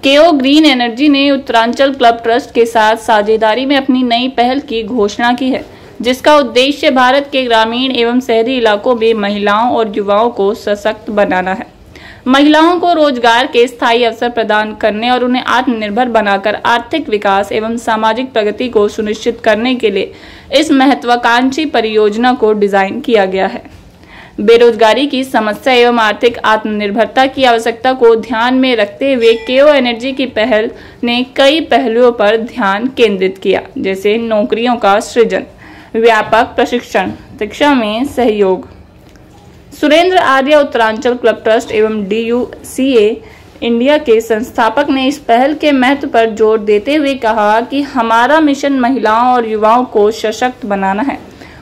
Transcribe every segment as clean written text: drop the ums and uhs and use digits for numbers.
केओ green energy ने Uttaranchal club trust के साथ साझेदारी में अपनी नई पहल की घोषणा की है, जिसका उद्देश्य भारत के ग्रामीण एवं शहरी इलाकों में महिलाओं और युवाओं को सशक्त बनाना है। महिलाओं को रोजगार के स्थायी अवसर प्रदान करने और उन्हें आत्मनिर्भर बनाकर आर्थिक विकास एवं सामाजिक प्रगति को सुनिश्चित करने के लिए इस महत्वाकांक्षी परियोजना को डिजाइन किया गया है। बेरोजगारी की समस्या एवं आर्थिक आत्मनिर्भरता की आवश्यकता को ध्यान में रखते हुए केओ एनर्जी की पहल ने कई पहलुओं पर ध्यान केंद्रित किया, जैसे नौकरियों का सृजन, व्यापक प्रशिक्षण, शिक्षा में सहयोग। सुरेंद्र आर्य उत्तरांचल क्लब ट्रस्ट एवं DUCA इंडिया के संस्थापक ने इस पहल के महत्व पर जोर देते हुए कहा कि हमारा मिशन महिलाओं और युवाओं को सशक्त बनाना है,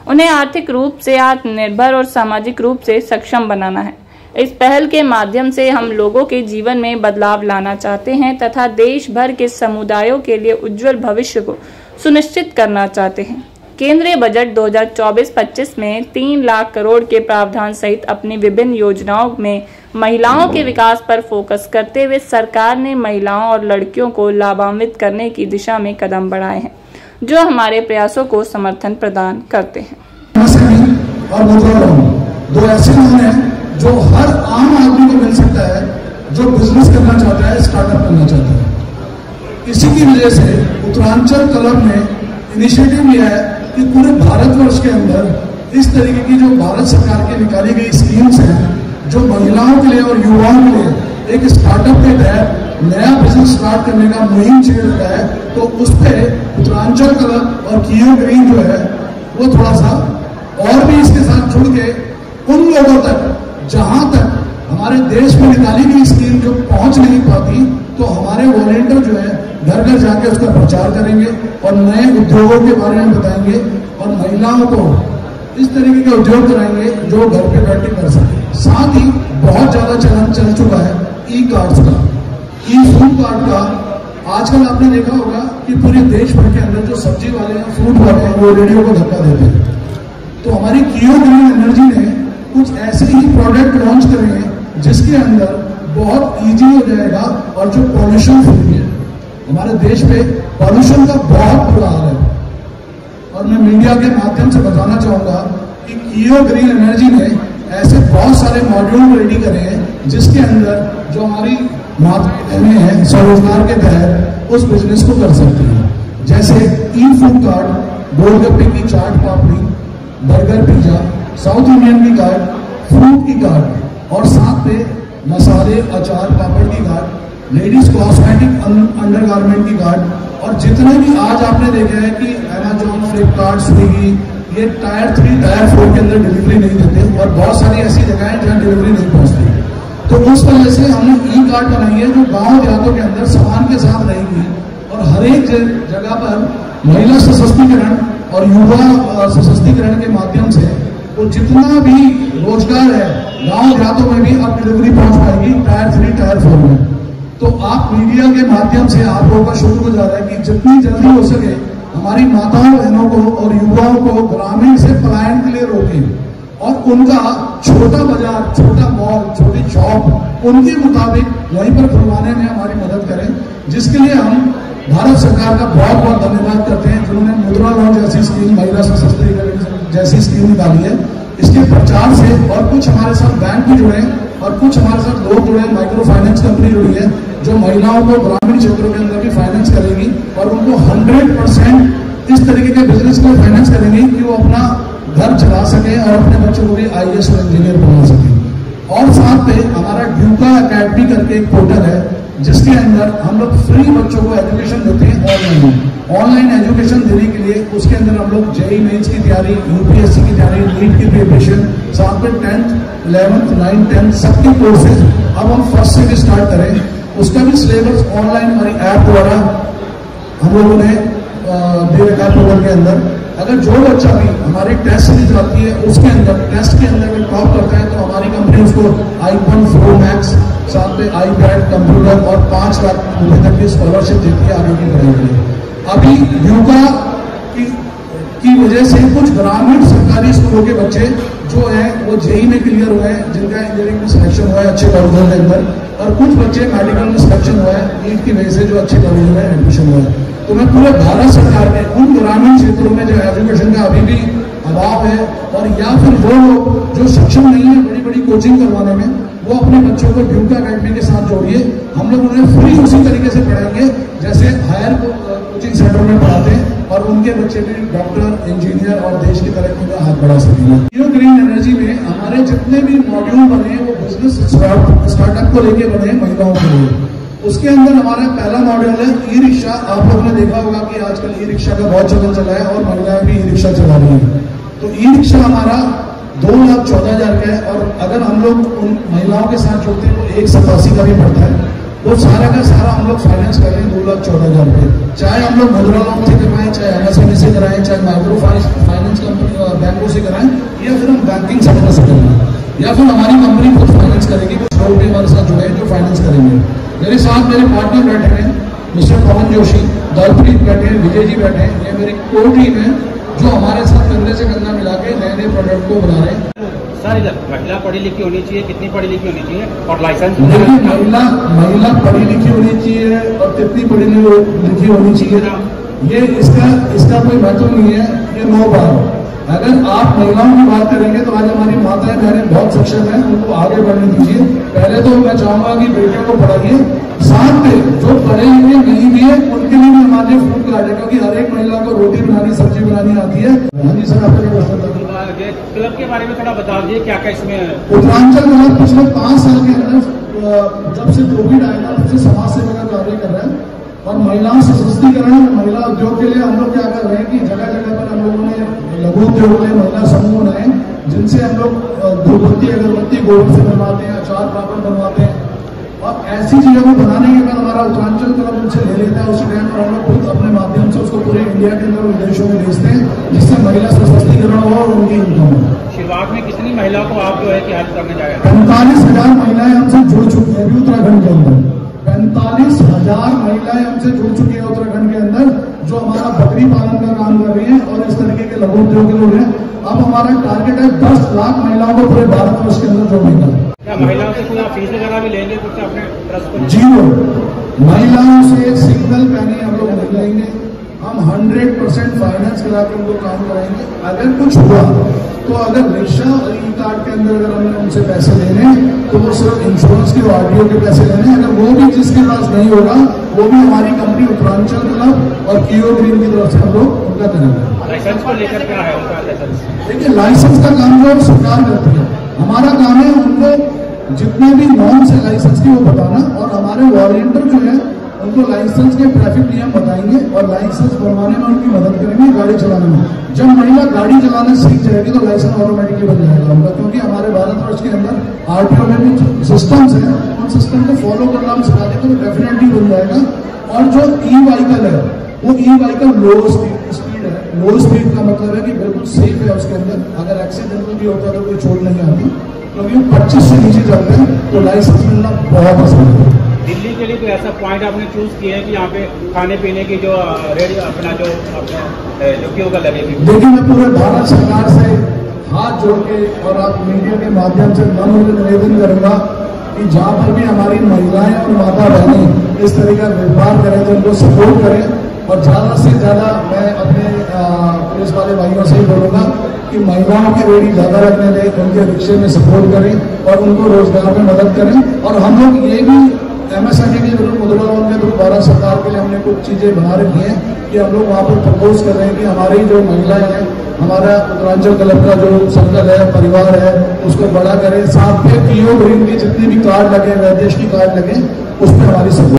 उन्हें आर्थिक रूप से आत्मनिर्भर और सामाजिक रूप से सक्षम बनाना है। इस पहल के माध्यम से हम लोगों के जीवन में बदलाव लाना चाहते हैं तथा देश भर के समुदायों के लिए उज्जवल भविष्य को सुनिश्चित करना चाहते हैं। केंद्रीय बजट 2024-25 में 3 लाख करोड़ के प्रावधान सहित अपनी विभिन्न योजनाओं में महिलाओं के विकास पर फोकस करते हुए सरकार ने महिलाओं और लड़कियों को लाभान्वित करने की दिशा में कदम बढ़ाए हैं, जो हमारे प्रयासों को समर्थन प्रदान करते हैं। और मुद्रा लोन 2 ऐसे लोन हैं जो हर आम आदमी को मिल सकता है जो बिजनेस करना चाहता है, स्टार्टअप करना चाहता है। इसी की वजह से उत्तरांचल क्लब ने इनिशिएटिव लिया है कि पूरे भारतवर्ष के अंदर इस तरीके की जो भारत सरकार की निकाली गई स्कीम्स हैं, जो महिलाओं के लिए और युवाओं के लिए एक स्टार्टअप के तहत नया बिजनेस स्टार्ट करने का मुहिम छेड़ता है, तो उस पर उत्तरांचल क्लब और केओ ग्रीन जो है वो थोड़ा सा और भी इसके साथ जुड़ के उन लोगों तक जहां तक हमारे देश में निकाली गई स्कीम जो पहुंच नहीं पाती, तो हमारे वॉलेंटियर जो है घर घर जाके उसका प्रचार करेंगे और नए उद्योगों के बारे में बताएंगे और महिलाओं को इस तरीके के उद्योग कराएंगे जो घर पे बैठे कर सके। साथ ही बहुत ज्यादा चलन चल चुका है ई-कार्ड्स का, ई-फूड कार्ड का। आजकल आपने देखा होगा कि पूरे देश भर के अंदर जो सब्जी वाले हैं, फ्रूट वाले हैं, वो रेडियो को धक्का देते हैं। तो हमारी केओ ग्रीन एनर्जी ने कुछ ऐसे ही प्रोडक्ट लॉन्च करे हैं जिसके अंदर बहुत इजी हो जाएगा और जो पॉल्यूशन फ्री है। हमारे देश में पॉल्यूशन का बहुत बुरा हाल है और मैं मीडिया के माध्यम से बताना चाहूंगा कि केओ ग्रीन एनर्जी ने ऐसे बहुत सारे मॉड्यूल रेडी करे हैं जिसके अंदर जो हमारी माताएं हैं स्वरोजगार के तहत उस बिजनेस को कर सकती हैं। जैसे ई-फूड कार्ड, गोलगप्पे की चाट पापड़ी, बर्गर पिज्जा, साउथ इंडियन की कार्ड, फ्रूट की कार्ड और साथ में मसाले, अचार, पापड़ की कार्ड, लेडीज कॉस्मेटिक अंडरगारमेंट की कार्ड और जितने भी आज आपने देखा है कि अमेजॉन, फ्लिपकार्ट, स्विगी ये टायर 3, टायर 4 के अंदर डिलीवरी नहीं देते और बहुत सारी ऐसी जगह है जहाँ डिलीवरी नहीं पहुंचती। तो उस वजह से हमने ई-कार्ड बनाई है जो गांव देहातों के अंदर सामान के साथ रहेगी और हर एक जगह पर महिला सशक्तिकरण और युवा सशक्तिकरण के माध्यम से वो जितना भी रोजगार है गांव देहातों में भी अब डिलीवरी पहुंच पाएगी टायर 3, टायर 4 में। तो आप मीडिया के माध्यम से आप लोगों का शुक्रगुजार है कि जितनी जल्दी हो सके हमारी माताओं बहनों को और युवाओं को ग्रामीण से पलायन के लिए रोकें और उनका छोटा बाजार, छोटा मॉल, छोटी शॉप उनके मुताबिक वहीं पर खुलवाने में हमारी मदद करें, जिसके लिए हम भारत सरकार का बहुत बहुत धन्यवाद करते हैं जिन्होंने मुद्रा लोन जैसी स्कीम, महिला सशक्तिकरण जैसी स्कीम निकाली है। इसके प्रचार से और कुछ हमारे साथ बैंक भी जुड़े और कुछ हमारे साथ लोग जुड़े, माइक्रो फाइनेंस कंपनी जुड़ी है जो महिलाओं को ग्रामीण क्षेत्रों के अंदर भी फाइनेंस करेगी और उनको 100% इस तरीके के बिजनेस को फाइनेंस करेंगी कि वो अपना घर चला सके और अपने बच्चों को भी IAS और इंजीनियर बना सके। और साथ में हमारा ड्यूका अकेडमी करके एक पोर्टल है जिसके अंदर हम लोग फ्री बच्चों को एजुकेशन देते हैं ऑनलाइन एजुकेशन देने के लिए। उसके अंदर हम लोग JEE मेंस की तैयारी, UPSC की तैयारी, नीट की प्रिपरेशन, साथ में 10th, 11th, 9th, 10th सबके कोर्सेज अब हम फर्स्ट से भी स्टार्ट करें। उसका भी सिलेबस ऑनलाइन हमारी ऐप द्वारा हम लोगों ने दे रखा है पोर्टल के अंदर। अगर जो बच्चा भी हमारी टेस्ट सीरीज आती है उसके अंदर टेस्ट के अंदर टॉप करता है तो हमारी कंपनी उसको iPhone Pro Max, साथ में iPad, कंप्यूटर और 5 लाख रुपए तक की स्कॉलरशिप देती है आगे की पढ़ाई के लिए। अभी युवा की वजह से कुछ ग्रामीण सरकारी स्कूलों के बच्चे जो है वो जेई में क्लियर हुए हैं, जिनका इंजीनियरिंग में सिलेक्शन हुआ है अच्छे कॉलेजों के अंदर, और कुछ बच्चे मेडिकल में सिलेक्शन हुआ है नीट की वजह से जो अच्छे कॉलेजों में एडमिशन हुआ है। तो मैं पूरे भारत सरकार में उन ग्रामीण क्षेत्रों में जो एजुकेशन का अभी भी अभाव है, और या फिर वो लोग जो सक्षम नहीं है बड़ी बड़ी कोचिंग करवाने में, वो अपने बच्चों को ड्यूक अकेडमी के साथ जोड़िए। हम लोग उन्हें फ्री उसी तरीके से पढ़ाएंगे जैसे हायर कोचिंग सेंटर में पढ़ाते हैं, और उनके बच्चे भी डॉक्टर, इंजीनियर और देश की तरक्की में हाथ बढ़ा सकेंगे। जियो ग्रीन एनर्जी में हमारे जितने भी मॉड्यूल बने वो बिजनेस स्टार्टअप को लेके बने महिलाओं के लिए। उसके अंदर हमारा पहला मॉड्यूल है ई रिक्शा। आप लोगों ने देखा होगा कि आजकल ई रिक्शा का बहुत चलन चला है और महिलाएं भी ई रिक्शा चला रही है। तो ई रिक्शा हमारा 2,14,000 का है, और अगर हम लोग उन महिलाओं के साथ जुड़ते हैं तो 187 का भी पड़ता है। वो सारा का सारा हम लोग फाइनेंस कर रहे हैं 2,14,000 रुपये। चाहे हम लोग मुद्रा लोन से करवाएं, चाहे MSME से कराएं, चाहे माइक्रो फाइनेंस कंपनी बैंकों से कराएं, या फिर हम बैंकिंग सेक्टर से कराएं, या फिर हमारी कंपनी खुद फाइनेंस करेगी। कुछ लोग भी हमारे साथ जुड़े हैं जो फाइनेंस करेंगे। मेरे साथ मेरे पार्टनर बैठे हैं, मिस्टर पवन जोशी, दलप्रीत बैठे हैं, विजय जी बैठे हैं। ये मेरी कोर टीम है जो हमारे साथ कंधे से कंधा मिला के नए नए प्रोडक्ट को बना रहे हैं। सर, इधर महिला पढ़ी लिखी होनी चाहिए, कितनी पढ़ी लिखी होनी चाहिए, और लाइसेंस? महिला पढ़ी लिखी होनी चाहिए और कितनी पढ़ी लिखी होनी चाहिए, ये इसका कोई महत्व नहीं है। ये 9 बार अगर आप महिलाओं की बात करेंगे तो आज हमारी माताएं बहनें बहुत सक्षम है, उनको आगे बढ़ने दीजिए। पहले तो मैं चाहूंगा कि बेटियों को पढ़ाइए, साथ में जो पढ़े लिखे नहीं भी है उनके लिए भी हमारे फूड कार्ड है, क्योंकि हर एक महिला को रोटी बनानी, सब्जी बनानी आती है। हाँ जी सर, आपका क्वेश्चन था। क्लब के बारे में थोड़ा बता दीजिए, क्या क्या इसमें? उत्तरांचल क्लब पिछले 5 साल के अंदर जब से कोविड आएगा तब से समाज सेवा का कार्य कर रहा है, और महिलाओं सशक्तिकरण और महिला उद्योग के लिए हम लोग क्या कर रहे हैं कि जगह जगह पर हम लोगों ने लघु उद्योग में महिला समूह बनाए, जिनसे हम लोग धूपबत्ती, अगरबत्ती, गोबर से बनवाते हैं, अचार पापड़ बनवाते हैं। और ऐसी चीजों को बनाने के बाद हमारा उत्तरांचल क्लब उनसे ले लेता है, उसी टाइम पर हम लोग खुद अपने माध्यम से उसको पूरे इंडिया के अंदर विदेशों में भेजते हैं, जिससे महिला सशक्तिकरण हो और उनकी इनकम हो। शुरुआत में कितनी महिलाओं को आप जो है कि हेल्प करने जाएगा? 45,000 महिलाएं हमसे जुड़ चुकी है अभी उत्तराखंड के अंदर। 45,000 महिलाएं हमसे जुड़ चुकी है उत्तराखंड के अंदर, जो हमारा बकरी पालन का काम कर रही है और इस तरीके के लघु उद्योग लोग हैं। अब हमारा टारगेट है 10 लाख महिलाओं को पूरे भारतवर्ष के अंदर जोड़ने का। क्या महिलाओं से कोई फीस वगैरह भी लेंगे कुछ अपने ट्रस्ट को? 0 महिलाओं से सिंगल पैनी हम लोग नहीं लेंगे। हम 100% फाइनेंस करा के उनको काम कराएंगे। अगर कुछ हुआ तो अगर रिक्शा और ई कार्ड के अंदर अगर हमने उनसे पैसे लेने तो वो सिर्फ इंश्योरेंस के RTO के पैसे लेने। अगर वो भी जिसके पास नहीं होगा वो भी हमारी कंपनी उत्तरांचल क्लब और जियो ग्रीन की तरफ से हम लोग उनका करेंगे। लाइसेंस को लेकर क्या है उनका लाइसेंस? देखिए, लाइसेंस का काम जो सरकार करती है, हमारा काम है उनको जितने भी नॉर्म्स है लाइसेंस की वो बताना, और हमारे वॉलंटियर जो है उनको लाइसेंस के ट्रैफिक नियम बताएंगे और लाइसेंस बनवाने में उनकी मदद करेंगे गाड़ी चलाने में। जब महिला गाड़ी चलाना सीख जाएगी तो लाइसेंस ऑटोमेटिकली बन जाएगा उनका, क्योंकि हमारे भारतवर्ष के अंदर RTO में भी सिस्टम्स हैं, उन सिस्टम को फॉलो करना हम सिखा देंगे तो डेफिनेटली बन जाएगा। और जो ई-व्हीकल है वो ई-व्हीकल लो स्पीड है। लो स्पीड का मतलब है कि बिल्कुल सेफ है, उसके अंदर अगर एक्सीडेंट भी होता है तो कोई चोट नहीं आती, क्योंकि 25 से नीचे चलते हैं तो लाइसेंस मिलना बहुत आसान है। दिल्ली के लिए कोई ऐसा पॉइंट आपने चूज किया है कि यहाँ पे खाने पीने की जो रेडी अपना जो होगा लगेगी? देखिए, मैं पूरे भारत सरकार से हाथ जोड़ के और आप मीडिया के माध्यम से नम्र निवेदन करूंगा कि जहाँ पर भी हमारी महिलाएं और माता बहनें इस तरह का व्यवहार करें तो उनको सपोर्ट करें, और ज़्यादा से ज़्यादा मैं अपने पुलिस वाले भाइयों से ही बोलूँगा कि महिलाओं की रेडी ज़्यादा रखने दें, उनके रिक्शे में सपोर्ट करें और उनको रोजगार में मदद करें। और हम लोग ये भी MSME के थ्रू, मुद्रा लोन के थ्रू भारत सरकार के लिए हमने कुछ चीज़ें बना रखी हैं कि हम लोग वहाँ पर प्रपोज कर रहे हैं कि हमारी जो महिलाएं हैं, हमारा उत्तरांचल क्लब का जो सर्कल है, परिवार है, उसको बड़ा करें। साथ में जियो ग्रीन के जितने भी कार्ड लगे, वैदेश की कार्ड लगे, उस पर हमारी सपोर्ट